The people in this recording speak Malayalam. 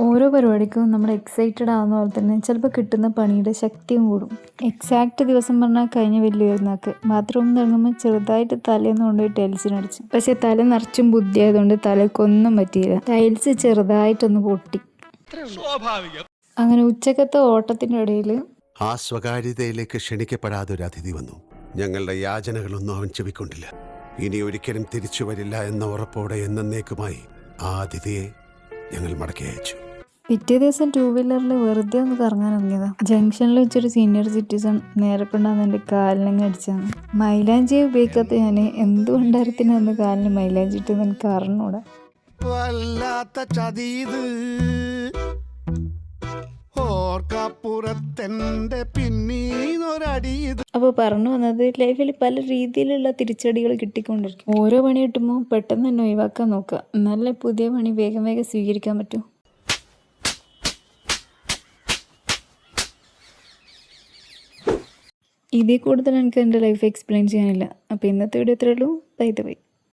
ഓരോ പരിപാടിക്കും നമ്മൾ എക്സൈറ്റഡ് ആവുന്ന പോലെ തന്നെ ചിലപ്പോൾ കിട്ടുന്ന പണിയുടെ ശക്തിയും കൂടും. എക്സാക്റ്റ് ദിവസം പറഞ്ഞാൽ കഴിഞ്ഞ വലിയ പെരുന്നാൾക്ക് ബാത്റൂമിൽ നിന്ന് ഇറങ്ങുമ്പോൾ ചെറുതായിട്ട് തലേന്ന് കൊണ്ടുപോയി ടൈൽസിനടിച്ചു. പക്ഷേ തല നിറച്ചും ബുദ്ധിയായതുകൊണ്ട് തലക്കൊന്നും പറ്റിയില്ല. ടൈൽസ് ചെറുതായിട്ടൊന്ന് പൊട്ടി. അങ്ങനെ ഉച്ചക്കത്തെ ഓട്ടത്തിൻ്റെ ഇടയിൽ ആ സ്വകാര്യതയിലേക്ക് ക്ഷണിക്കപ്പെടാതെ ഒരു അതിഥി വന്നു. ഞങ്ങളുടെ യാചനകളൊന്നും അവൻ ചെവിക്കൊണ്ടില്ല. ഇനി ഒരിക്കലും തിരിച്ചു വരില്ല എന്ന ഉറപ്പോടെ എന്നേക്കുമായി ആ അതിഥിയെ ഞങ്ങൾ മടക്കി അയച്ചു. പിറ്റേ ദിവസം 2 വീലറിൽ വെറുതെ ഒന്ന് കറങ്ങാൻ ഇറങ്ങിയതാ. ജംഗ്ഷനിൽ വെച്ചൊരു സീനിയർ സിറ്റിസൺ നേരെ കൊണ്ടാന്ന് എൻ്റെ കാലിലങ്ങ് അടിച്ചാണ്. മൈലാഞ്ചി ഉപയോഗിക്കാത്ത ഞാൻ എന്തുകൊണ്ടായിരുന്നു അന്ന് കാലിന് മൈലാഞ്ചി ഇട്ടെന്ന് എനിക്ക് അറിഞ്ഞൂടാ. വല്ലാത്ത ചതീത് ഓർക്കപ്പുറത്തെന്റെ പിന്നീന്നൊരടിയത്. അപ്പോൾ പറഞ്ഞു വന്നത് ലൈഫിൽ പല രീതിയിലുള്ള തിരിച്ചടികൾ കിട്ടിക്കൊണ്ടിരിക്കും. ഓരോ പണി കിട്ടുമ്പോൾ പെട്ടെന്ന് തന്നെ ഒഴിവാക്കാൻ നോക്കുക, എന്നാലേ പുതിയ പണി വേഗം വേഗം സ്വീകരിക്കാൻ പറ്റൂ. ഇതിൽ കൂടുതൽ എനിക്ക് എൻ്റെ ലൈഫ് എക്സ്പ്ലെയിൻ ചെയ്യാനില്ല. അപ്പോൾ ഇന്നത്തെ വീഡിയോ ഇത്രയേ ഉള്ളൂ. By the way.